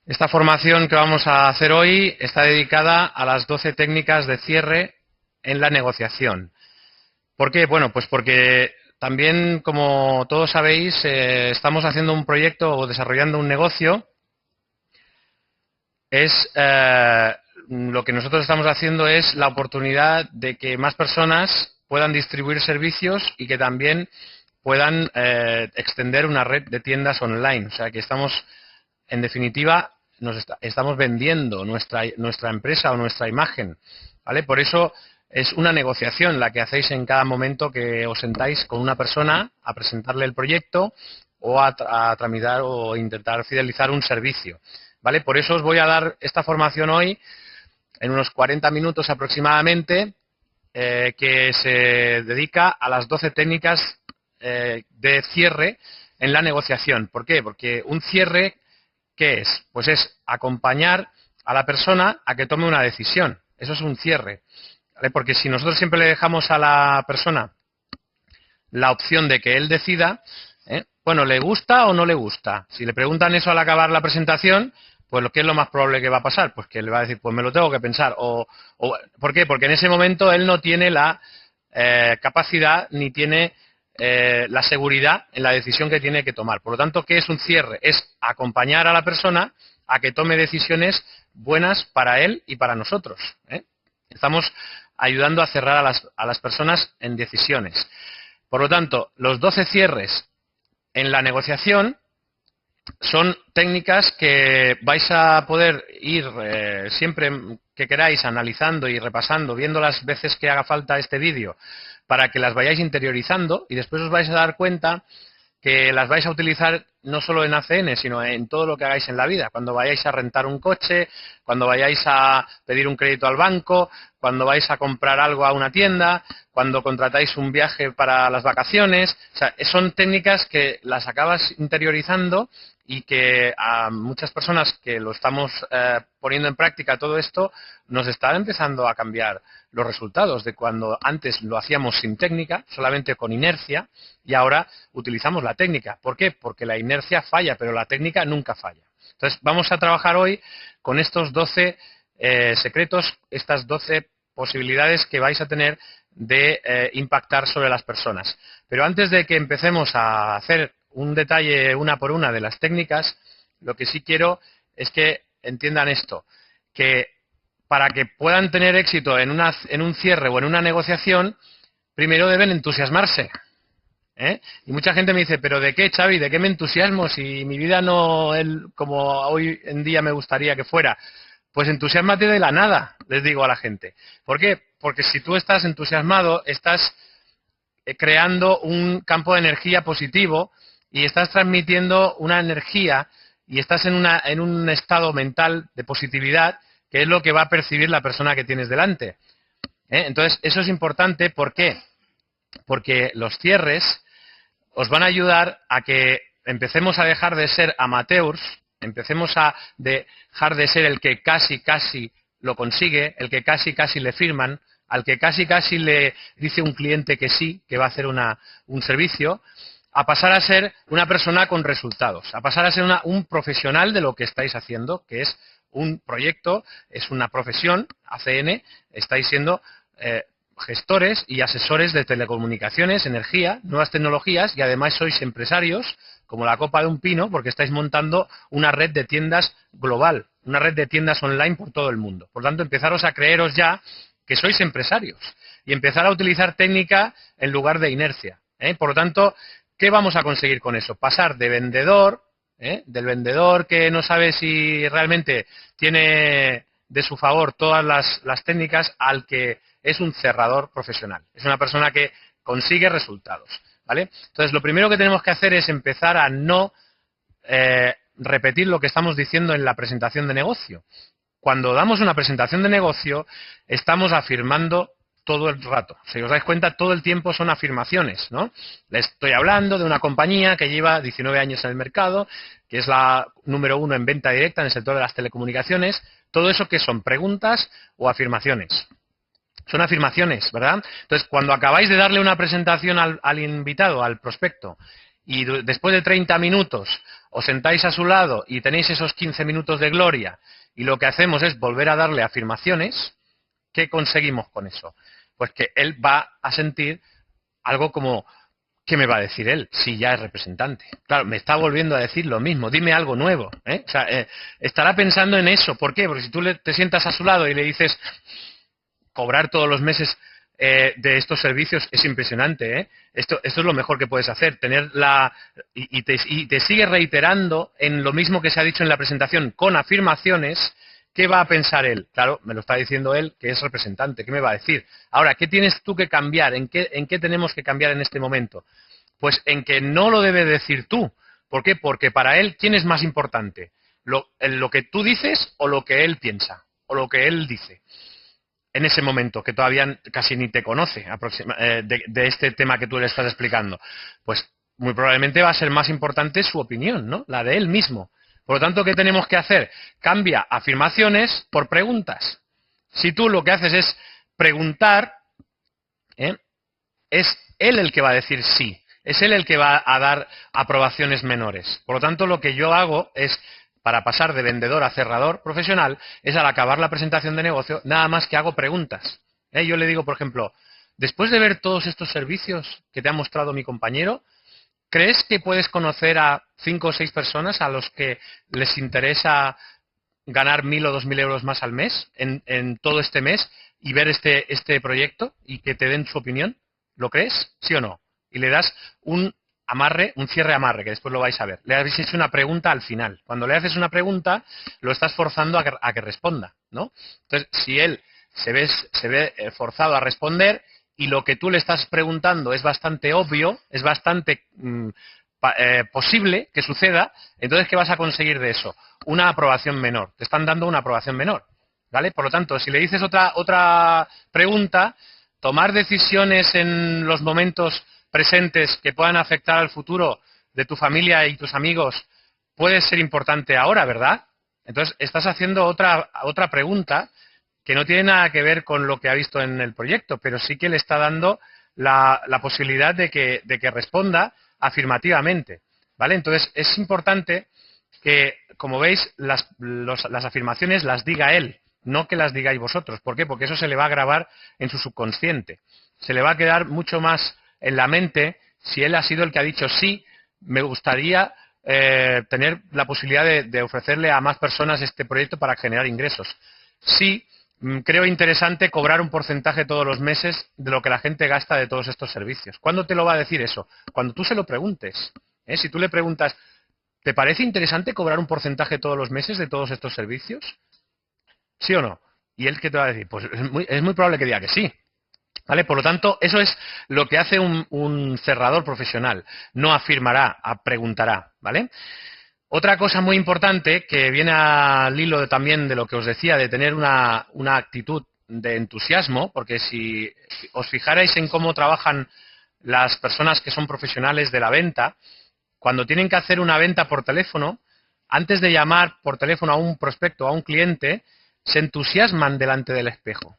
Esta formación que vamos a hacer hoy está dedicada a las 12 técnicas de cierre en la negociación. ¿Por qué? Bueno, pues porque también, como todos sabéis, estamos haciendo un proyecto o desarrollando un negocio. Lo que nosotros estamos haciendo es la oportunidad de que más personas puedan distribuir servicios y que también puedan extender una red de tiendas online. O sea, que estamos, en definitiva, estamos vendiendo nuestra empresa o nuestra imagen, ¿vale? Por eso es una negociación la que hacéis en cada momento que os sentáis con una persona a presentarle el proyecto o a tramitar o intentar fidelizar un servicio, ¿vale? Por eso os voy a dar esta formación hoy en unos 40 minutos aproximadamente, que se dedica a las 12 técnicas de cierre en la negociación. ¿Por qué? Porque un cierre, ¿qué es? Pues es acompañar a la persona a que tome una decisión. Eso es un cierre, ¿vale? Porque si nosotros siempre le dejamos a la persona la opción de que él decida, bueno, ¿le gusta o no le gusta? Si le preguntan eso al acabar la presentación, pues ¿qué es lo más probable que va a pasar? Pues que él va a decir, pues me lo tengo que pensar. ¿Por qué? Porque en ese momento él no tiene la capacidad ni tiene la seguridad en la decisión que tiene que tomar. Por lo tanto, ¿qué es un cierre? Es acompañar a la persona a que tome decisiones buenas para él y para nosotros, ¿eh? Estamos ayudando a cerrar a las personas en decisiones. Por lo tanto, los 12 cierres en la negociación son técnicas que vais a poder ir siempre que queráis analizando y repasando, viendo las veces que haga falta este vídeo, para que las vayáis interiorizando y después os vais a dar cuenta que las vais a utilizar no solo en ACN, sino en todo lo que hagáis en la vida. Cuando vayáis a rentar un coche, cuando vayáis a pedir un crédito al banco, cuando vais a comprar algo a una tienda, cuando contratáis un viaje para las vacaciones. O sea, son técnicas que las acabas interiorizando y que a muchas personas que lo estamos poniendo en práctica todo esto, nos está empezando a cambiar los resultados de cuando antes lo hacíamos sin técnica, solamente con inercia, y ahora utilizamos la técnica. ¿Por qué? Porque la inercia falla, pero la técnica nunca falla. Entonces, vamos a trabajar hoy con estos 12 secretos, estas 12 posibilidades que vais a tener de impactar sobre las personas. Pero antes de que empecemos a hacer un detalle una por una de las técnicas, lo que sí quiero es que entiendan esto, que para que puedan tener éxito en un cierre o en una negociación, primero deben entusiasmarse, ¿eh? Y mucha gente me dice, ¿pero de qué, Xavi? ¿De qué me entusiasmo si mi vida no es como hoy en día me gustaría que fuera? Pues entusiasmate de la nada, les digo a la gente. ¿Por qué? Porque si tú estás entusiasmado, estás creando un campo de energía positivo y estás transmitiendo una energía y estás en un estado mental de positividad, que es lo que va a percibir la persona que tienes delante, ¿eh? Entonces, eso es importante. ¿Por qué? Porque los cierres os van a ayudar a que empecemos a dejar de ser amateurs, empecemos a dejar de ser el que casi lo consigue, el que casi le firman, al que casi le dice un cliente que sí, que va a hacer un servicio, a pasar a ser una persona con resultados, a pasar a ser un profesional de lo que estáis haciendo, que es un proyecto, es una profesión, ACN, estáis siendo gestores y asesores de telecomunicaciones, energía, nuevas tecnologías, y además sois empresarios como la copa de un pino, porque estáis montando una red de tiendas global, una red de tiendas online por todo el mundo. Por lo tanto, empezaros a creeros ya que sois empresarios y empezar a utilizar técnica en lugar de inercia, ¿eh? Por lo tanto, ¿qué vamos a conseguir con eso? Pasar de vendedor, del vendedor que no sabe si realmente tiene de su favor todas las técnicas, al que es un cerrador profesional. Es una persona que consigue resultados, ¿vale? Entonces, lo primero que tenemos que hacer es empezar a no repetir lo que estamos diciendo en la presentación de negocio. Cuando damos una presentación de negocio, estamos afirmando todo el rato. Si os dais cuenta, todo el tiempo son afirmaciones, ¿no? Les estoy hablando de una compañía que lleva 19 años en el mercado, que es la número 1 en venta directa en el sector de las telecomunicaciones. Todo eso, ¿qué son? ¿Preguntas o afirmaciones? Son afirmaciones, ¿verdad? Entonces, cuando acabáis de darle una presentación al invitado, al prospecto, y después de 30 minutos os sentáis a su lado y tenéis esos 15 minutos de gloria y lo que hacemos es volver a darle afirmaciones, ¿qué conseguimos con eso? Pues que él va a sentir algo como, ¿qué me va a decir él si ya es representante? Claro, me está volviendo a decir lo mismo, dime algo nuevo, ¿eh? O sea, estará pensando en eso. ¿Por qué? Porque si tú te sientas a su lado y le dices cobrar todos los meses de estos servicios es impresionante, ¿eh? Esto es lo mejor que puedes hacer, tener y te sigue reiterando en lo mismo que se ha dicho en la presentación con afirmaciones. ¿Qué va a pensar él? Claro, me lo está diciendo él, que es representante. ¿Qué me va a decir? Ahora, ¿qué tienes tú que cambiar? ¿En qué tenemos que cambiar en este momento? Pues en que no lo debe decir tú. ¿Por qué? Porque para él, ¿quién es más importante? ¿Lo que tú dices o lo que él piensa? O lo que él dice. En ese momento, que todavía casi ni te conoce de este tema que tú le estás explicando. Pues muy probablemente va a ser más importante su opinión, ¿no? La de él mismo. Por lo tanto, ¿qué tenemos que hacer? Cambia afirmaciones por preguntas. Si tú lo que haces es preguntar, es él el que va a decir sí. Es él el que va a dar aprobaciones menores. Por lo tanto, lo que yo hago es, para pasar de vendedor a cerrador profesional, es al acabar la presentación de negocio, nada más que hago preguntas. Yo le digo, por ejemplo, después de ver todos estos servicios que te ha mostrado mi compañero, ¿crees que puedes conocer a 5 o 6 personas a los que les interesa ganar 1.000 o 2.000 euros más al mes en todo este mes y ver este proyecto y que te den su opinión? ¿Lo crees? ¿Sí o no? Y le das un cierre amarre, que después lo vais a ver. Le habéis hecho una pregunta al final. Cuando le haces una pregunta, lo estás forzando a que responda, ¿no? Entonces, si él se ve forzado a responder y lo que tú le estás preguntando es bastante obvio, es bastante posible que suceda, entonces, ¿qué vas a conseguir de eso? Una aprobación menor. Te están dando una aprobación menor, ¿vale? Por lo tanto, si le dices otra pregunta, tomar decisiones en los momentos presentes que puedan afectar al futuro de tu familia y tus amigos puede ser importante ahora, ¿verdad? Entonces, estás haciendo otra pregunta que no tiene nada que ver con lo que ha visto en el proyecto, pero sí que le está dando la posibilidad de que responda afirmativamente, ¿vale? Entonces, es importante que, como veis, las afirmaciones las diga él, no que las digáis vosotros. ¿Por qué? Porque eso se le va a grabar en su subconsciente. Se le va a quedar mucho más en la mente si él ha sido el que ha dicho sí, me gustaría tener la posibilidad de ofrecerle a más personas este proyecto para generar ingresos. Sí, creo interesante cobrar un porcentaje todos los meses de lo que la gente gasta de todos estos servicios. ¿Cuándo te lo va a decir eso? Cuando tú se lo preguntes. Si tú le preguntas, ¿te parece interesante cobrar un porcentaje todos los meses de todos estos servicios? ¿Sí o no? ¿Y él qué te va a decir? Pues es muy probable que diga que sí. ¿Vale? Por lo tanto, eso es lo que hace un cerrador profesional. No afirmará, preguntará. ¿Vale? Otra cosa muy importante que viene al hilo también de lo que os decía, de tener una actitud de entusiasmo, porque si os fijarais en cómo trabajan las personas que son profesionales de la venta, cuando tienen que hacer una venta por teléfono, antes de llamar por teléfono a un prospecto, a un cliente, se entusiasman delante del espejo.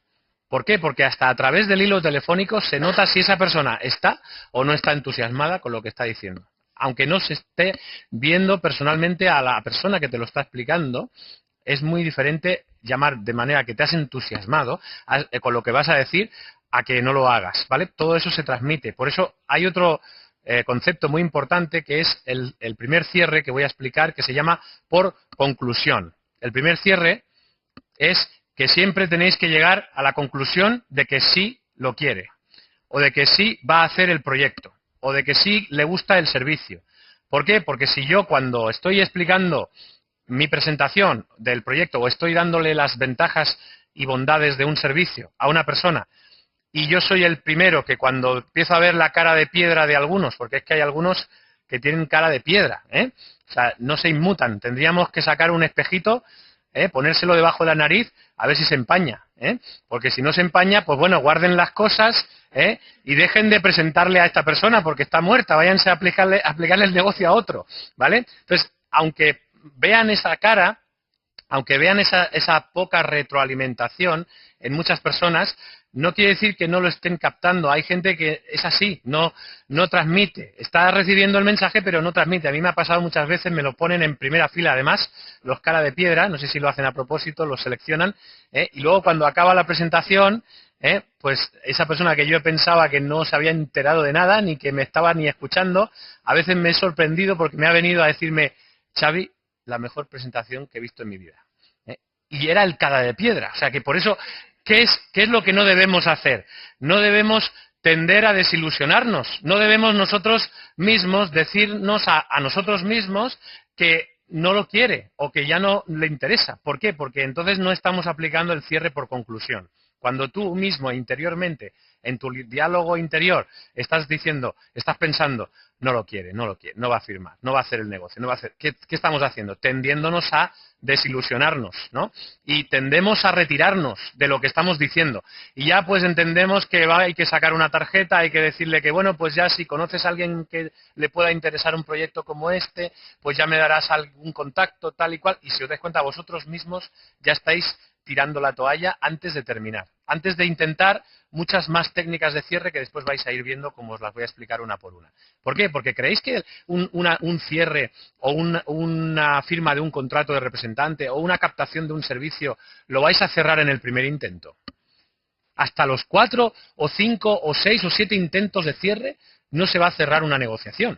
¿Por qué? Porque hasta a través del hilo telefónico se nota si esa persona está o no está entusiasmada con lo que está diciendo. Aunque no se esté viendo personalmente a la persona que te lo está explicando, es muy diferente llamar de manera que te has entusiasmado con lo que vas a decir a que no lo hagas, ¿vale? Todo eso se transmite. Por eso hay otro concepto muy importante que es el primer cierre que voy a explicar, que se llama por conclusión. El primer cierre es que siempre tenéis que llegar a la conclusión de que sí lo quiere, o de que sí va a hacer el proyecto, o de que sí le gusta el servicio. ¿Por qué? Porque si yo, cuando estoy explicando mi presentación del proyecto o estoy dándole las ventajas y bondades de un servicio a una persona, y yo soy el primero que, cuando empiezo a ver la cara de piedra de algunos, porque es que hay algunos que tienen cara de piedra, o sea, no se inmutan, tendríamos que sacar un espejito, ponérselo debajo de la nariz, a ver si se empaña, porque si no se empaña, pues bueno, guarden las cosas y dejen de presentarle a esta persona porque está muerta, váyanse a aplicarle el negocio a otro, ¿vale? Entonces, aunque vean esa cara, aunque vean esa poca retroalimentación en muchas personas, no quiere decir que no lo estén captando. Hay gente que es así, no transmite. Está recibiendo el mensaje, pero no transmite. A mí me ha pasado muchas veces, me lo ponen en primera fila, además, los cara de piedra, no sé si lo hacen a propósito, los seleccionan, y luego cuando acaba la presentación, pues esa persona que yo pensaba que no se había enterado de nada, ni que me estaba ni escuchando, a veces me he sorprendido porque me ha venido a decirme, Xavi, la mejor presentación que he visto en mi vida. Y era el cara de piedra. O sea que por eso, ¿qué es lo que no debemos hacer? No debemos tender a desilusionarnos. No debemos nosotros mismos decirnos a nosotros mismos que no lo quiere o que ya no le interesa. ¿Por qué? Porque entonces no estamos aplicando el cierre por conclusión. Cuando tú mismo interiormente, en tu diálogo interior, estás pensando, no lo quiere, no va a firmar, no va a hacer el negocio, no va a hacer. ¿Qué estamos haciendo? Tendiéndonos a desilusionarnos, ¿no? Y tendemos a retirarnos de lo que estamos diciendo. Y ya pues entendemos que hay que sacar una tarjeta, hay que decirle que, bueno, pues ya si conoces a alguien que le pueda interesar un proyecto como este, pues ya me darás algún contacto, tal y cual. Y si os dais cuenta, vosotros mismos ya estáis tirando la toalla antes de terminar, antes de intentar muchas más técnicas de cierre que después vais a ir viendo como os las voy a explicar una por una. ¿Por qué? Porque creéis que un cierre o una firma de un contrato de representante o una captación de un servicio lo vais a cerrar en el primer intento. Hasta los 4 o 5 o 6 o 7 intentos de cierre no se va a cerrar una negociación.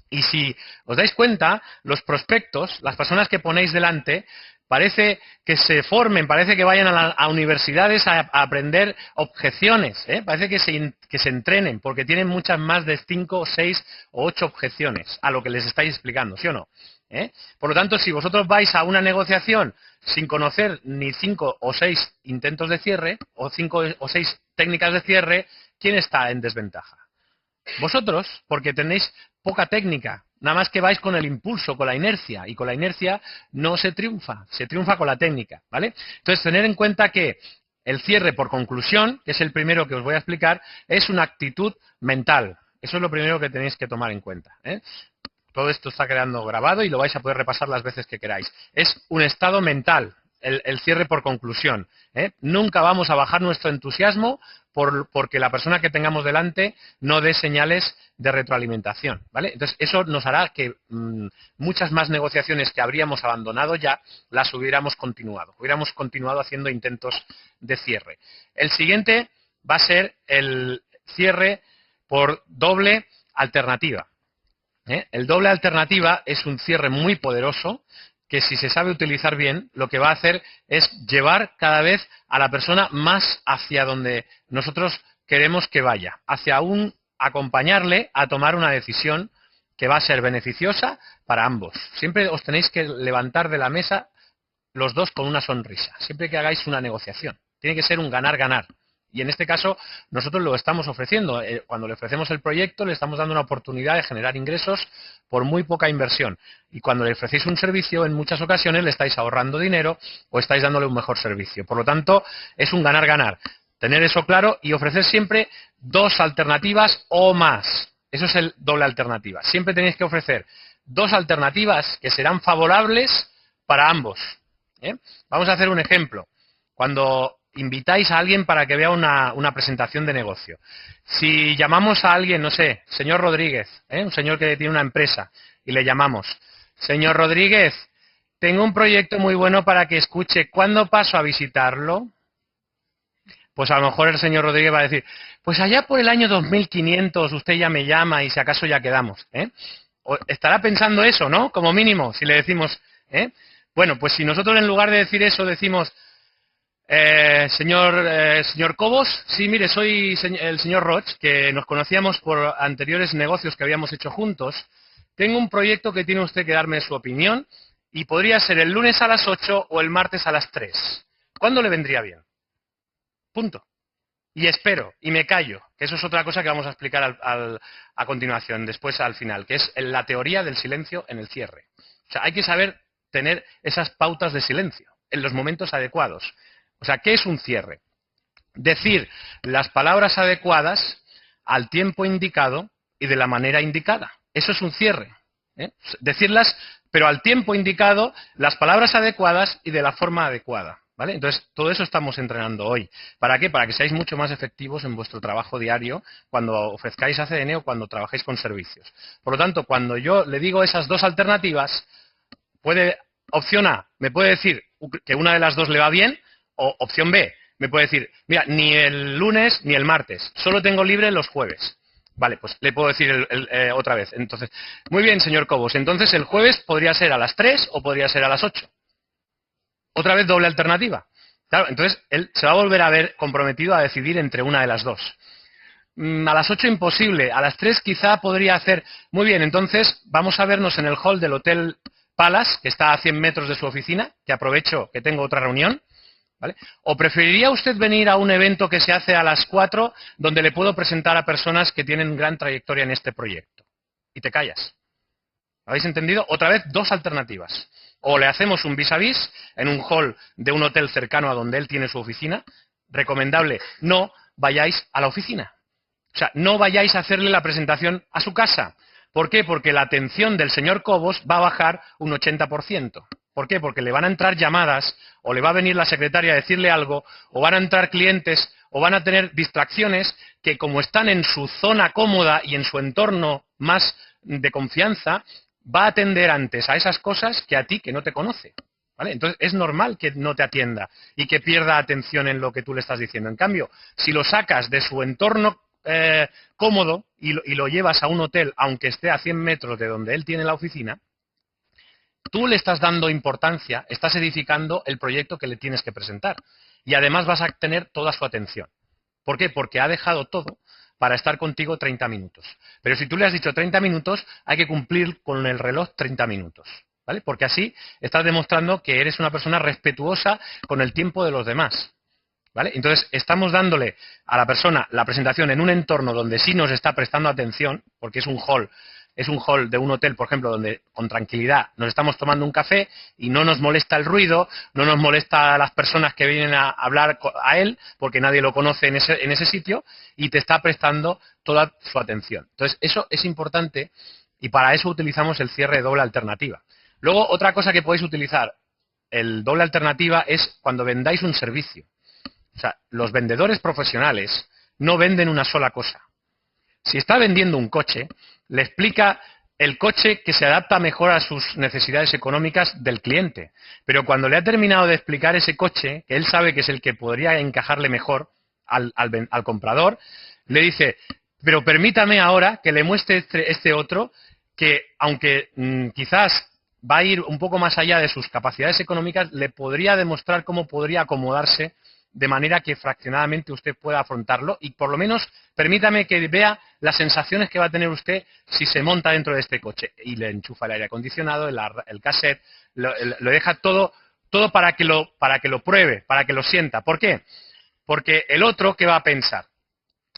Y si os dais cuenta, los prospectos, las personas que ponéis delante, parece que se formen, parece que vayan a universidades a aprender objeciones, parece que se entrenen, porque tienen muchas más de 5, 6 o 8 objeciones a lo que les estáis explicando, ¿sí o no? Por lo tanto, si vosotros vais a una negociación sin conocer ni 5 o 6 intentos de cierre, o 5 o 6 técnicas de cierre, ¿quién está en desventaja? Vosotros, porque tenéis poca técnica, nada más que vais con el impulso, con la inercia, y con la inercia no se triunfa con la técnica, ¿vale? Entonces, tener en cuenta que el cierre por conclusión, que es el primero que os voy a explicar, es una actitud mental. Eso es lo primero que tenéis que tomar en cuenta, Todo esto está quedando grabado y lo vais a poder repasar las veces que queráis. Es un estado mental, el cierre por conclusión. Nunca vamos a bajar nuestro entusiasmo porque la persona que tengamos delante no dé señales de retroalimentación, ¿vale? Entonces, eso nos hará que muchas más negociaciones que habríamos abandonado ya las hubiéramos continuado haciendo intentos de cierre. El siguiente va a ser el cierre por doble alternativa. El doble alternativa es un cierre muy poderoso que si se sabe utilizar bien, lo que va a hacer es llevar cada vez a la persona más hacia donde nosotros queremos que vaya, hacia acompañarle a tomar una decisión que va a ser beneficiosa para ambos. Siempre os tenéis que levantar de la mesa los dos con una sonrisa, siempre que hagáis una negociación. Tiene que ser un ganar-ganar. Y en este caso, nosotros lo estamos ofreciendo. Cuando le ofrecemos el proyecto, le estamos dando una oportunidad de generar ingresos por muy poca inversión. Y cuando le ofrecéis un servicio, en muchas ocasiones le estáis ahorrando dinero o estáis dándole un mejor servicio. Por lo tanto, es un ganar-ganar. Tener eso claro y ofrecer siempre 2 alternativas o más. Eso es el doble alternativa. Siempre tenéis que ofrecer 2 alternativas que serán favorables para ambos. Vamos a hacer un ejemplo. Cuando invitáis a alguien para que vea una presentación de negocio. Si llamamos a alguien, no sé, señor Rodríguez, un señor que tiene una empresa, y le llamamos, señor Rodríguez, tengo un proyecto muy bueno para que escuche, ¿cuándo paso a visitarlo? Pues a lo mejor el señor Rodríguez va a decir, pues allá por el año 2500 usted ya me llama y si acaso ya quedamos. O estará pensando eso, ¿no? Como mínimo, si le decimos, Bueno, pues si nosotros en lugar de decir eso decimos, señor Cobos, sí, mire, soy el señor Roch, que nos conocíamos por anteriores negocios que habíamos hecho juntos. Tengo un proyecto que tiene usted que darme su opinión y podría ser el lunes a las 8 o el martes a las 3. ¿Cuándo le vendría bien? Punto. Y espero, y me callo, que eso es otra cosa que vamos a explicar a continuación, después al final, que es la teoría del silencio en el cierre. O sea, hay que saber tener esas pautas de silencio en los momentos adecuados. O sea, ¿qué es un cierre? Decir las palabras adecuadas al tiempo indicado y de la manera indicada. Eso es un cierre. Decirlas, pero al tiempo indicado, las palabras adecuadas y de la forma adecuada. ¿Vale? Entonces, todo eso estamos entrenando hoy. ¿Para qué? Para que seáis mucho más efectivos en vuestro trabajo diario cuando ofrezcáis ACN o cuando trabajéis con servicios. Por lo tanto, cuando yo le digo esas dos alternativas, opción A, me puede decir que una de las dos le va bien, o opción B, me puede decir, mira, ni el lunes ni el martes, solo tengo libre los jueves. Vale, pues le puedo decir otra vez. Entonces, muy bien, señor Cobos, entonces el jueves podría ser a las 3 o podría ser a las 8. Otra vez doble alternativa. Claro, entonces él se va a volver a ver comprometido a decidir entre una de las dos. A las 8 imposible, a las 3 quizá podría hacer... Muy bien, entonces vamos a vernos en el hall del Hotel Palace, que está a 100 metros de su oficina, que aprovecho que tengo otra reunión, ¿vale? ¿O preferiría usted venir a un evento que se hace a las 4, donde le puedo presentar a personas que tienen gran trayectoria en este proyecto? Y te callas. ¿Habéis entendido? Otra vez, dos alternativas. O le hacemos un vis a vis en un hall de un hotel cercano a donde él tiene su oficina. Recomendable, no vayáis a la oficina. O sea, no vayáis a hacerle la presentación a su casa. ¿Por qué? Porque la atención del señor Cobos va a bajar un 80%. ¿Por qué? Porque le van a entrar llamadas, o le va a venir la secretaria a decirle algo, o van a entrar clientes, o van a tener distracciones que, como están en su zona cómoda y en su entorno más de confianza, va a atender antes a esas cosas que a ti, que no te conoce. ¿Vale? Entonces, es normal que no te atienda y que pierda atención en lo que tú le estás diciendo. En cambio, si lo sacas de su entorno cómodo y lo llevas a un hotel, aunque esté a 100 metros de donde él tiene la oficina, tú le estás dando importancia, estás edificando el proyecto que le tienes que presentar. Y además vas a tener toda su atención. ¿Por qué? Porque ha dejado todo para estar contigo 30 minutos. Pero si tú le has dicho 30 minutos, hay que cumplir con el reloj 30 minutos. ¿Vale? Porque así estás demostrando que eres una persona respetuosa con el tiempo de los demás. ¿Vale? Entonces, estamos dándole a la persona la presentación en un entorno donde sí nos está prestando atención, porque es un hall de un hotel, por ejemplo, donde con tranquilidad nos estamos tomando un café y no nos molesta el ruido, no nos molesta a las personas que vienen a hablar a él, porque nadie lo conoce en ese sitio, y te está prestando toda su atención. Entonces, eso es importante y para eso utilizamos el cierre de doble alternativa. Luego, otra cosa que podéis utilizar, el doble alternativa, es cuando vendáis un servicio. O sea, los vendedores profesionales no venden una sola cosa. Si está vendiendo un coche, le explica el coche que se adapta mejor a sus necesidades económicas del cliente. Pero cuando le ha terminado de explicar ese coche, que él sabe que es el que podría encajarle mejor al comprador, le dice, pero permítame ahora que le muestre este otro, que aunque quizás va a ir un poco más allá de sus capacidades económicas, le podría demostrar cómo podría acomodarse de manera que fraccionadamente usted pueda afrontarlo y por lo menos permítame que vea las sensaciones que va a tener usted si se monta dentro de este coche. Y le enchufa el aire acondicionado, el cassette, lo deja todo para que lo pruebe, para que lo sienta. ¿Por qué? Porque el otro, ¿qué va a pensar?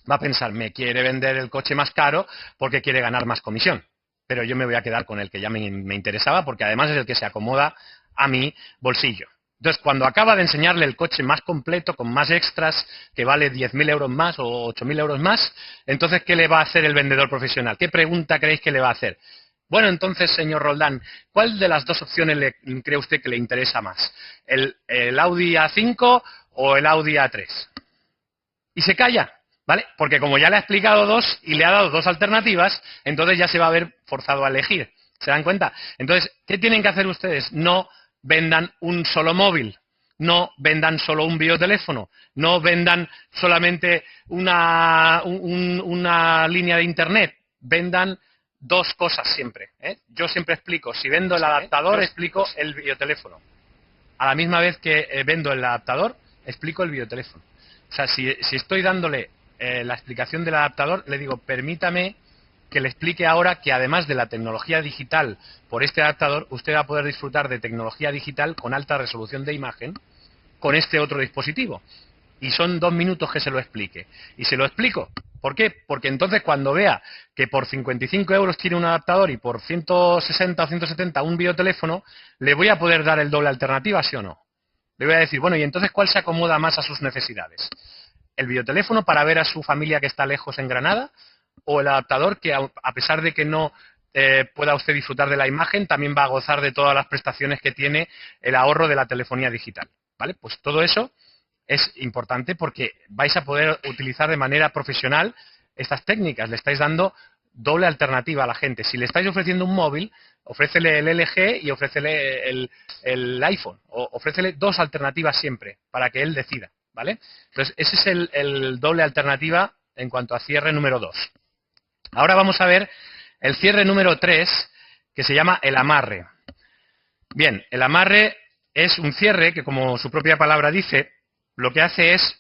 Va a pensar, me quiere vender el coche más caro porque quiere ganar más comisión. Pero yo me voy a quedar con el que ya me interesaba porque además es el que se acomoda a mi bolsillo. Entonces, cuando acaba de enseñarle el coche más completo, con más extras, que vale 10.000 euros más o 8.000 euros más, entonces, ¿qué le va a hacer el vendedor profesional? ¿Qué pregunta creéis que le va a hacer? Bueno, entonces, señor Roldán, ¿cuál de las dos opciones cree usted que le interesa más? ¿El Audi A5 o el Audi A3? Y se calla, ¿vale? Porque como ya le ha explicado dos y le ha dado dos alternativas, entonces ya se va a ver forzado a elegir. ¿Se dan cuenta? Entonces, ¿qué tienen que hacer ustedes? No vendan un solo móvil, no vendan solo un videoteléfono, no vendan solamente una línea de internet, vendan dos cosas siempre, ¿eh? Yo siempre explico, si vendo el adaptador, explico el videoteléfono. A la misma vez que vendo el adaptador, explico el videoteléfono. O sea, si estoy dándole la explicación del adaptador, le digo, permítame que le explique ahora que además de la tecnología digital por este adaptador, usted va a poder disfrutar de tecnología digital con alta resolución de imagen con este otro dispositivo. Y son 2 minutos que se lo explique. Y se lo explico. ¿Por qué? Porque entonces cuando vea que por 55 euros tiene un adaptador y por 160 o 170 un videoteléfono, le voy a poder dar el doble alternativa, ¿sí o no? Le voy a decir, bueno, ¿y entonces cuál se acomoda más a sus necesidades? ¿El videoteléfono para ver a su familia que está lejos en Granada? ¿O el adaptador que, a pesar de que no pueda usted disfrutar de la imagen, también va a gozar de todas las prestaciones que tiene el ahorro de la telefonía digital? ¿vale? Pues todo eso es importante porque vais a poder utilizar de manera profesional estas técnicas. Le estáis dando doble alternativa a la gente. Si le estáis ofreciendo un móvil, ofrécele el LG y ofrécele el iPhone. O ofrécele dos alternativas siempre para que él decida, ¿vale? Entonces, ese es el doble alternativa en cuanto a cierre número 2. Ahora vamos a ver el cierre número 3, que se llama el amarre. Bien, el amarre es un cierre que, como su propia palabra dice, lo que hace es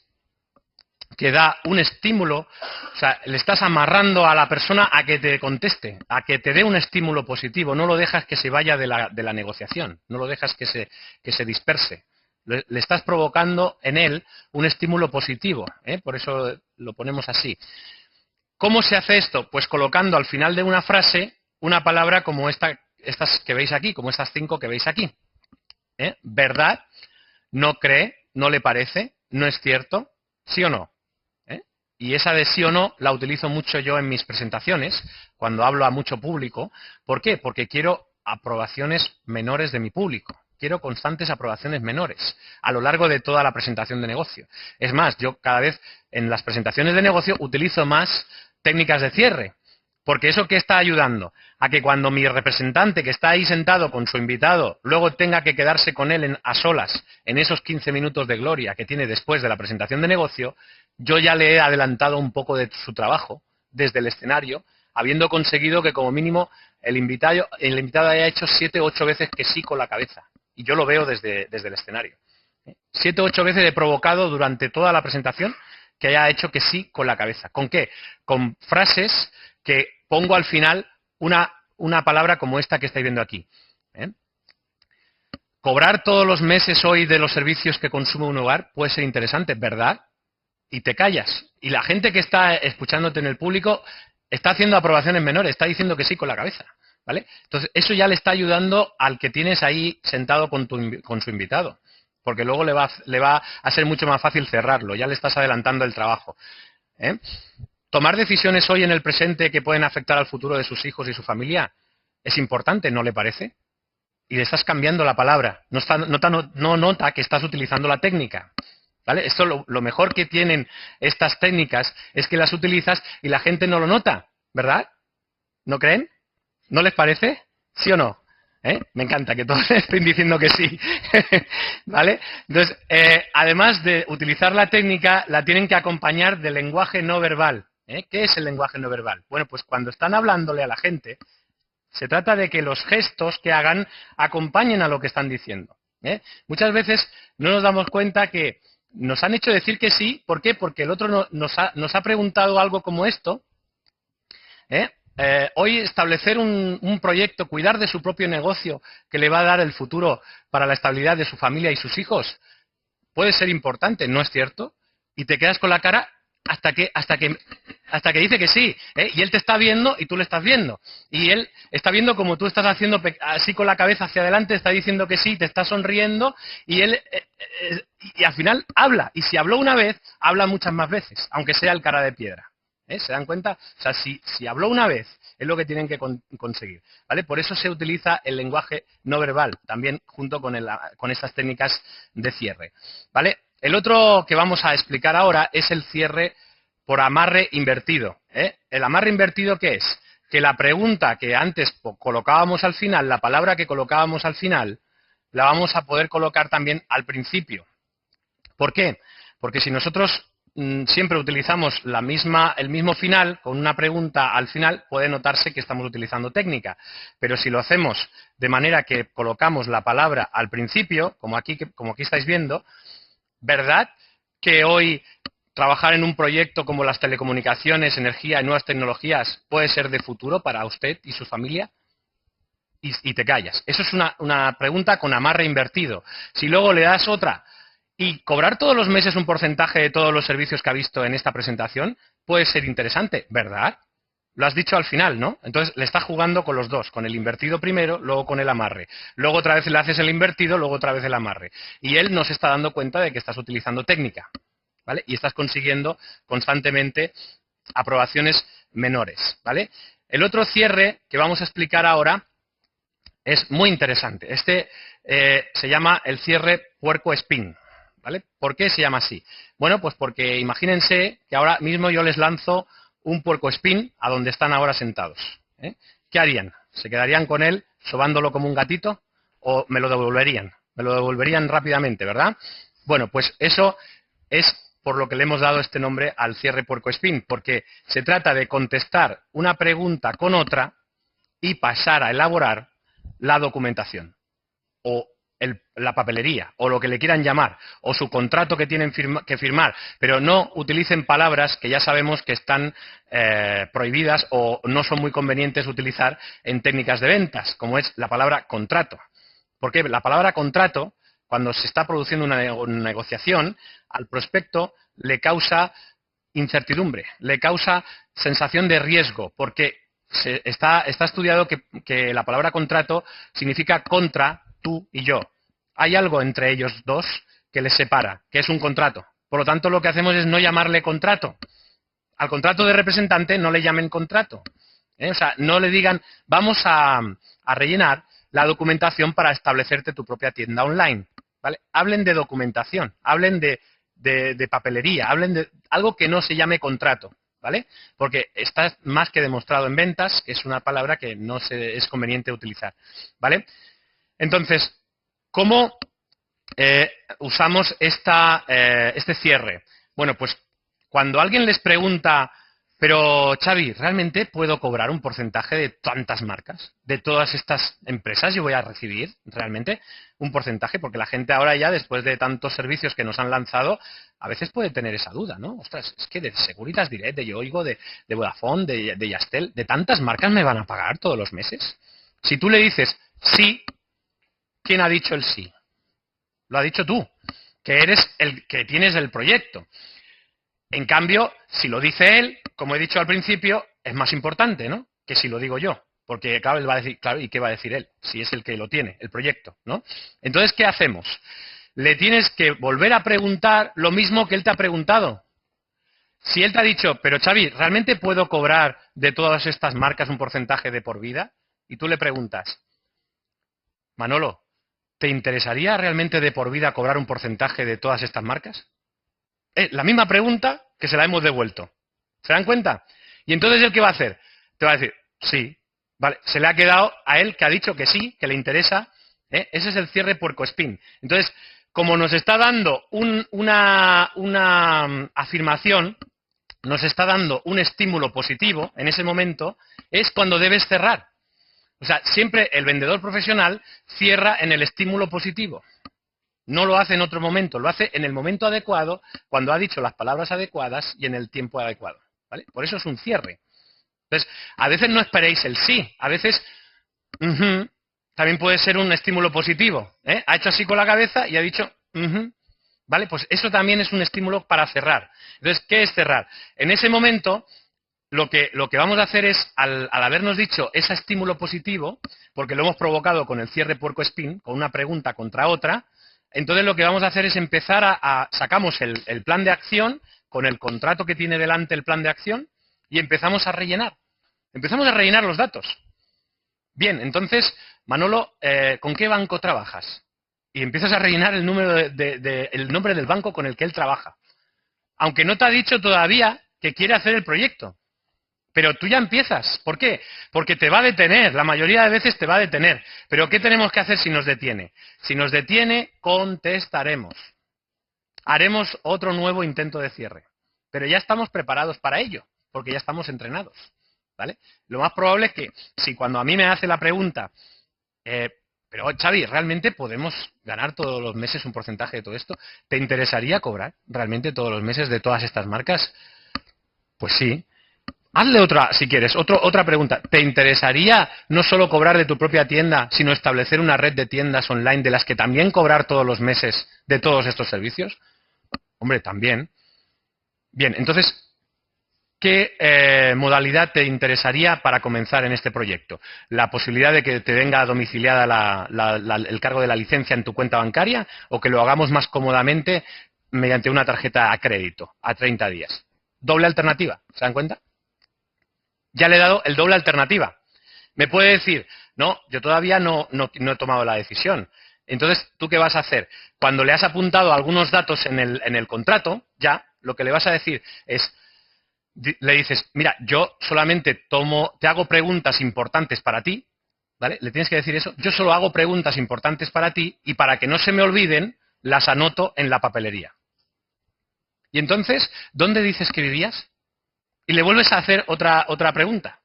que da un estímulo, o sea, le estás amarrando a la persona a que te conteste, a que te dé un estímulo positivo, no lo dejas que se vaya de la negociación, no lo dejas que se disperse. Le estás provocando en él un estímulo positivo, ¿eh? Por eso lo ponemos así. ¿Cómo se hace esto? Pues colocando al final de una frase una palabra como estas que veis aquí, como estas 5 que veis aquí. ¿Eh? ¿Verdad? ¿No cree? ¿No le parece? ¿No es cierto? ¿Sí o no? ¿Eh? Y esa de sí o no la utilizo mucho yo en mis presentaciones, cuando hablo a mucho público. ¿Por qué? Porque quiero aprobaciones menores de mi público. Quiero constantes aprobaciones menores a lo largo de toda la presentación de negocio. Es más, yo cada vez en las presentaciones de negocio utilizo más técnicas de cierre. Porque eso, ¿qué está ayudando? A que cuando mi representante que está ahí sentado con su invitado luego tenga que quedarse con él a solas en esos 15 minutos de gloria que tiene después de la presentación de negocio, yo ya le he adelantado un poco de su trabajo desde el escenario, habiendo conseguido que como mínimo el invitado haya hecho 7 o 8 veces que sí con la cabeza. Y yo lo veo desde el escenario. 7 o 8 veces he provocado durante toda la presentación que haya hecho que sí con la cabeza. ¿Con qué? Con frases que pongo al final una palabra como esta que estáis viendo aquí. ¿Eh? Cobrar todos los meses hoy de los servicios que consume un hogar puede ser interesante, ¿verdad? Y te callas. Y la gente que está escuchándote en el público está haciendo aprobaciones menores, está diciendo que sí con la cabeza, ¿vale? Entonces, eso ya le está ayudando al que tienes ahí sentado con su invitado. Porque luego le va a ser mucho más fácil cerrarlo, ya le estás adelantando el trabajo. ¿Eh? Tomar decisiones hoy en el presente que pueden afectar al futuro de sus hijos y su familia es importante, ¿no le parece? Y le estás cambiando la palabra, no nota que estás utilizando la técnica. ¿Vale? Esto lo mejor que tienen estas técnicas es que las utilizas y la gente no lo nota, ¿verdad? ¿No creen? ¿No les parece? ¿Sí o no? ¿Eh? Me encanta que todos estén diciendo que sí. ¿Vale? Entonces, además de utilizar la técnica, la tienen que acompañar de lenguaje no verbal. ¿Eh? ¿Qué es el lenguaje no verbal? Bueno, pues cuando están hablándole a la gente, se trata de que los gestos que hagan acompañen a lo que están diciendo. ¿Eh? Muchas veces no nos damos cuenta que nos han hecho decir que sí. ¿Por qué? Porque el otro nos ha preguntado algo como esto. Hoy establecer un proyecto, cuidar de su propio negocio que le va a dar el futuro para la estabilidad de su familia y sus hijos, puede ser importante, ¿no es cierto? Y te quedas con la cara hasta que dice que sí, ¿eh? Y él te está viendo y tú le estás viendo. Y él está viendo como tú estás haciendo así con la cabeza hacia adelante, está diciendo que sí, te está sonriendo y él y al final habla. Y si habló una vez, habla muchas más veces, aunque sea el cara de piedra. ¿Se dan cuenta? O sea, si habló una vez, es lo que tienen que conseguir, ¿vale? Por eso se utiliza el lenguaje no verbal, también junto con estas técnicas de cierre, ¿vale? El otro que vamos a explicar ahora es el cierre por amarre invertido. ¿El amarre invertido qué es? Que la pregunta que antes colocábamos al final, la palabra que colocábamos al final, la vamos a poder colocar también al principio. ¿Por qué? Porque si nosotros siempre utilizamos el mismo final, con una pregunta al final, puede notarse que estamos utilizando técnica. Pero si lo hacemos de manera que colocamos la palabra al principio, como aquí estáis viendo, ¿verdad que hoy trabajar en un proyecto como las telecomunicaciones, energía y nuevas tecnologías puede ser de futuro para usted y su familia? Y te callas. Eso es una pregunta con amarre invertido. Si luego le das otra y cobrar todos los meses un porcentaje de todos los servicios que ha visto en esta presentación puede ser interesante, ¿verdad? Lo has dicho al final, ¿no? Entonces le estás jugando con los dos, con el invertido primero, luego con el amarre. Luego otra vez le haces el invertido, luego otra vez el amarre. Y él no se está dando cuenta de que estás utilizando técnica, ¿vale? Y estás consiguiendo constantemente aprobaciones menores, ¿vale? El otro cierre que vamos a explicar ahora es muy interesante. Se llama el cierre puerco espín. ¿vale? ¿Por qué se llama así? Bueno, pues porque imagínense que ahora mismo yo les lanzo un puercoespín a donde están ahora sentados, ¿eh? ¿Qué harían? ¿Se quedarían con él sobándolo como un gatito o me lo devolverían? Me lo devolverían rápidamente, ¿verdad? Bueno, pues eso es por lo que le hemos dado este nombre al cierre puercoespín, porque se trata de contestar una pregunta con otra y pasar a elaborar la documentación o la papelería o lo que le quieran llamar o su contrato que tienen que firmar, pero no utilicen palabras que ya sabemos que están prohibidas o no son muy convenientes utilizar en técnicas de ventas, como es la palabra contrato. Porque la palabra contrato, cuando se está produciendo una negociación, al prospecto le causa incertidumbre, le causa sensación de riesgo, porque está estudiado que la palabra contrato significa contra tú y yo. Hay algo entre ellos dos que les separa, que es un contrato. Por lo tanto, lo que hacemos es no llamarle contrato. Al contrato de representante no le llamen contrato. O sea, no le digan, vamos a rellenar la documentación para establecerte tu propia tienda online. ¿Vale? Hablen de documentación, hablen de papelería, hablen de algo que no se llame contrato, ¿vale? Porque está más que demostrado en ventas que es una palabra que no es conveniente utilizar, ¿vale? Entonces, ¿cómo usamos este cierre? Bueno, pues cuando alguien les pregunta, pero Xavi, ¿realmente puedo cobrar un porcentaje de tantas marcas? ¿De todas estas empresas yo voy a recibir realmente un porcentaje? Porque la gente ahora ya, después de tantos servicios que nos han lanzado, a veces puede tener esa duda, ¿no? Ostras, es que de Securitas Direct, de Yoigo, de Vodafone, de Yastel, ¿de tantas marcas me van a pagar todos los meses? Si tú le dices sí, ¿quién ha dicho el sí? Lo ha dicho tú, que eres el que tienes el proyecto. En cambio, si lo dice él, como he dicho al principio, es más importante, ¿no? Que si lo digo yo. Porque, claro, él va a decir, claro, ¿y qué va a decir él? Si es el que lo tiene, el proyecto, ¿no? Entonces, ¿qué hacemos? Le tienes que volver a preguntar lo mismo que él te ha preguntado. Si él te ha dicho, pero Xavi, ¿realmente puedo cobrar de todas estas marcas un porcentaje de por vida? Y tú le preguntas, Manolo, ¿te interesaría realmente de por vida cobrar un porcentaje de todas estas marcas? La misma pregunta que se la hemos devuelto. ¿Se dan cuenta? Y entonces, ¿él qué va a hacer? Te va a decir, sí. Vale, se le ha quedado a él que ha dicho que sí, que le interesa. Ese es el cierre puercoespín. Entonces, como nos está dando una afirmación, nos está dando un estímulo positivo en ese momento, es cuando debes cerrar. O sea, siempre el vendedor profesional cierra en el estímulo positivo. No lo hace en otro momento, lo hace en el momento adecuado, cuando ha dicho las palabras adecuadas y en el tiempo adecuado, ¿vale? Por eso es un cierre. Entonces, a veces no esperéis el sí, a veces también puede ser un estímulo positivo. Ha hecho así con la cabeza y ha dicho ¿vale? Pues eso también es un estímulo para cerrar. Entonces, ¿qué es cerrar? En ese momento, lo que vamos a hacer es, al habernos dicho ese estímulo positivo, porque lo hemos provocado con el cierre puercoespín, con una pregunta contra otra, entonces lo que vamos a hacer es empezar sacamos el plan de acción con el contrato que tiene delante el plan de acción y empezamos a rellenar. Empezamos a rellenar los datos. Bien, entonces, Manolo, ¿con qué banco trabajas? Y empiezas a rellenar el número el nombre del banco con el que él trabaja. Aunque no te ha dicho todavía que quiere hacer el proyecto. Pero tú ya empiezas. ¿Por qué? Porque te va a detener. La mayoría de veces te va a detener. Pero ¿qué tenemos que hacer si nos detiene? Si nos detiene, contestaremos. Haremos otro nuevo intento de cierre. Pero ya estamos preparados para ello, porque ya estamos entrenados. ¿Vale? Lo más probable es que si cuando a mí me hace la pregunta, pero Xavi, ¿realmente podemos ganar todos los meses un porcentaje de todo esto? ¿Te interesaría cobrar realmente todos los meses de todas estas marcas? Pues sí. Hazle otra, si quieres, otra pregunta. ¿Te interesaría no solo cobrar de tu propia tienda, sino establecer una red de tiendas online de las que también cobrar todos los meses de todos estos servicios? Hombre, también. Bien, entonces, ¿qué modalidad te interesaría para comenzar en este proyecto? ¿La posibilidad de que te venga domiciliada el cargo de la licencia en tu cuenta bancaria o que lo hagamos más cómodamente mediante una tarjeta a crédito a 30 días? Doble alternativa, ¿se dan cuenta? Ya le he dado el doble alternativa. Me puede decir, no, yo todavía no he tomado la decisión. Entonces, ¿tú qué vas a hacer? Cuando le has apuntado algunos datos en el contrato, ya, lo que le vas a decir es, le dices, mira, yo solamente te hago preguntas importantes para ti, ¿vale? Le tienes que decir eso, yo solo hago preguntas importantes para ti y para que no se me olviden, las anoto en la papelería. Y entonces, ¿dónde dices que vivías? Y le vuelves a hacer otra pregunta.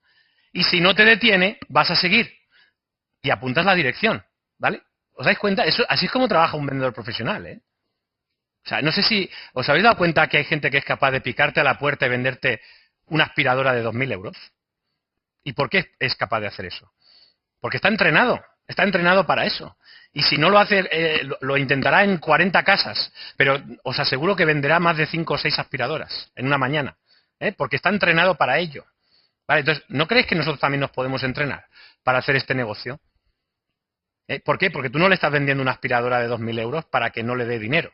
Y si no te detiene, vas a seguir. Y apuntas la dirección, ¿vale? ¿Os dais cuenta? Así es como trabaja un vendedor profesional, ¿eh? O sea, no sé si os habéis dado cuenta que hay gente que es capaz de picarte a la puerta y venderte una aspiradora de 2.000 euros. ¿Y por qué es capaz de hacer eso? Porque está entrenado para eso. Y si no lo hace, lo intentará en 40 casas, pero os aseguro que venderá más de 5 o 6 aspiradoras en una mañana, ¿eh? Porque está entrenado para ello. ¿Vale? Entonces, ¿no creéis que nosotros también nos podemos entrenar para hacer este negocio? ¿Por qué? Porque tú no le estás vendiendo una aspiradora de 2.000 euros para que no le dé dinero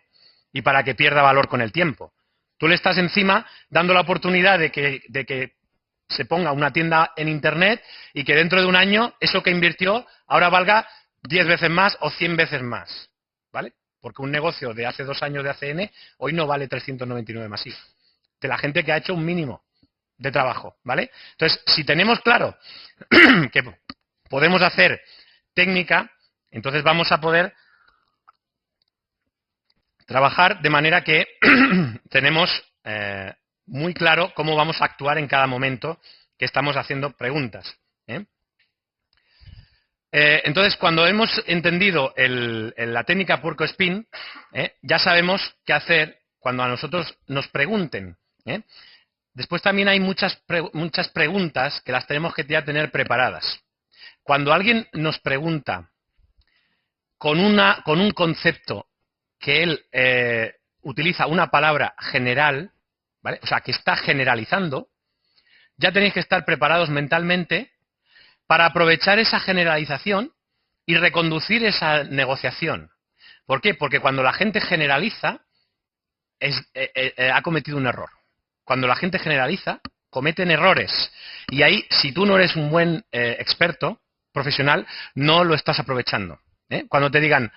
y para que pierda valor con el tiempo. Tú le estás encima dando la oportunidad de que se ponga una tienda en Internet y que dentro de un año eso que invirtió ahora valga 10 veces más o 100 veces más. ¿Vale? Porque un negocio de hace 2 años de ACN hoy no vale 399 más IVA. De la gente que ha hecho un mínimo de trabajo. ¿Vale? Entonces, si tenemos claro que podemos hacer técnica, entonces vamos a poder trabajar de manera que tenemos muy claro cómo vamos a actuar en cada momento que estamos haciendo preguntas. Entonces, cuando hemos entendido la técnica puerco spin, ya sabemos qué hacer cuando a nosotros nos pregunten. Después también hay muchas preguntas que las tenemos que ya tener preparadas. Cuando alguien nos pregunta con un concepto que él utiliza una palabra general, ¿vale? O sea, que está generalizando, ya tenéis que estar preparados mentalmente para aprovechar esa generalización y reconducir esa negociación. ¿Por qué? Porque cuando la gente generaliza, ha cometido un error. Cuando la gente generaliza, cometen errores. Y ahí, si tú no eres un buen experto, profesional, no lo estás aprovechando. Cuando te digan,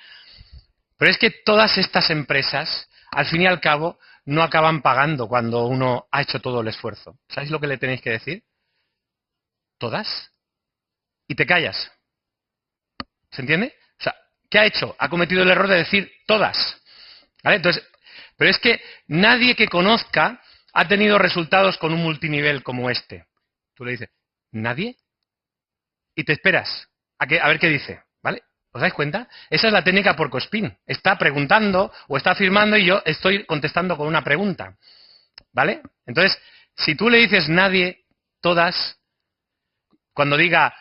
pero es que todas estas empresas, al fin y al cabo, no acaban pagando cuando uno ha hecho todo el esfuerzo. ¿Sabéis lo que le tenéis que decir? ¿Todas? Y te callas. ¿Se entiende? O sea, ¿qué ha hecho? Ha cometido el error de decir todas. ¿Vale? Entonces, pero es que nadie que conozca ha tenido resultados con un multinivel como este. Tú le dices, ¿nadie? Y te esperas a ver qué dice. ¿Vale? ¿Os dais cuenta? Esa es la técnica porco spin. Está preguntando o está afirmando y yo estoy contestando con una pregunta. ¿Vale? Entonces, si tú le dices nadie, todas, cuando diga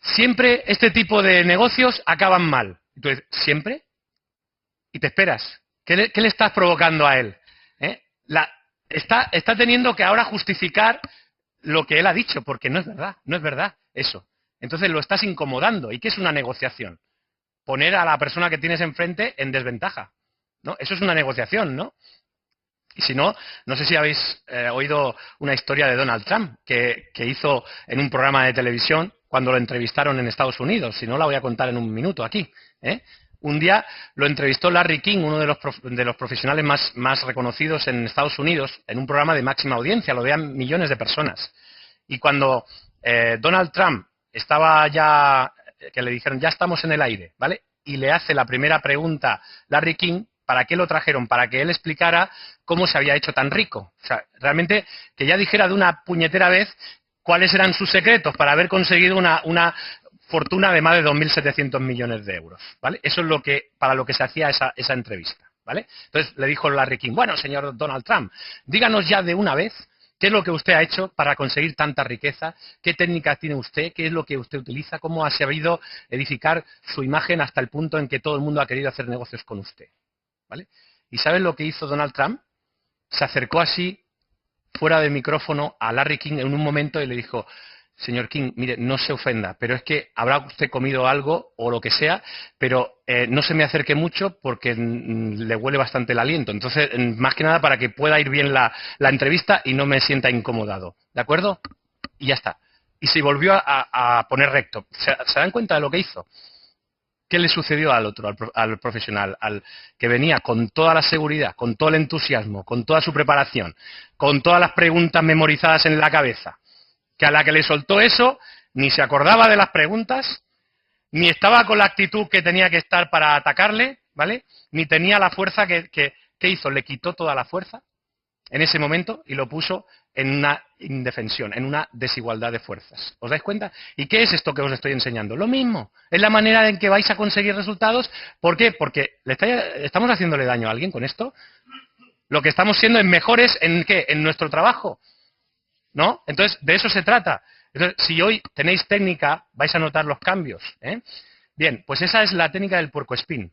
siempre este tipo de negocios acaban mal. Y tú dices, ¿siempre? Y te esperas. ¿Qué le estás provocando a él? Está teniendo que ahora justificar lo que él ha dicho, porque no es verdad eso. Entonces lo estás incomodando. ¿Y qué es una negociación? Poner a la persona que tienes enfrente en desventaja, ¿no? Eso es una negociación, ¿no? Y si no, no sé si habéis oído una historia de Donald Trump que hizo en un programa de televisión cuando lo entrevistaron en Estados Unidos. Si no, la voy a contar en un minuto aquí. Un día lo entrevistó Larry King, uno de los profesionales más reconocidos en Estados Unidos, en un programa de máxima audiencia, lo veían millones de personas. Y cuando Donald Trump estaba ya, que le dijeron, ya estamos en el aire, ¿vale? Y le hace la primera pregunta Larry King, ¿para qué lo trajeron? Para que él explicara cómo se había hecho tan rico. O sea, realmente que ya dijera de una puñetera vez cuáles eran sus secretos para haber conseguido una fortuna de más de 2.700 millones de euros, ¿vale? Eso es para lo que se hacía esa entrevista, ¿vale? Entonces le dijo Larry King, bueno, señor Donald Trump, díganos ya de una vez qué es lo que usted ha hecho para conseguir tanta riqueza, qué técnicas tiene usted, qué es lo que usted utiliza, cómo ha sabido edificar su imagen hasta el punto en que todo el mundo ha querido hacer negocios con usted, ¿vale? ¿Y saben lo que hizo Donald Trump? Se acercó así, fuera de micrófono, a Larry King en un momento y le dijo, señor King, mire, no se ofenda, pero es que habrá usted comido algo o lo que sea, pero no se me acerque mucho porque le huele bastante el aliento. Entonces, más que nada para que pueda ir bien la entrevista y no me sienta incomodado. ¿De acuerdo? Y ya está. Y se volvió a poner recto. ¿Se dan cuenta de lo que hizo? ¿Qué le sucedió al otro, al profesional, al que venía con toda la seguridad, con todo el entusiasmo, con toda su preparación, con todas las preguntas memorizadas en la cabeza? Que a la que le soltó eso, ni se acordaba de las preguntas, ni estaba con la actitud que tenía que estar para atacarle, ¿vale? Ni tenía la fuerza ¿qué hizo? Le quitó toda la fuerza en ese momento y lo puso en una indefensión, en una desigualdad de fuerzas. ¿Os dais cuenta? ¿Y qué es esto que os estoy enseñando? Lo mismo. Es la manera en que vais a conseguir resultados. ¿Por qué? Porque estamos haciéndole daño a alguien con esto. Lo que estamos siendo es mejores en ¿qué? En nuestro trabajo. ¿No? Entonces, de eso se trata. Entonces, si hoy tenéis técnica, vais a notar los cambios. Bien, pues esa es la técnica del puercoespín.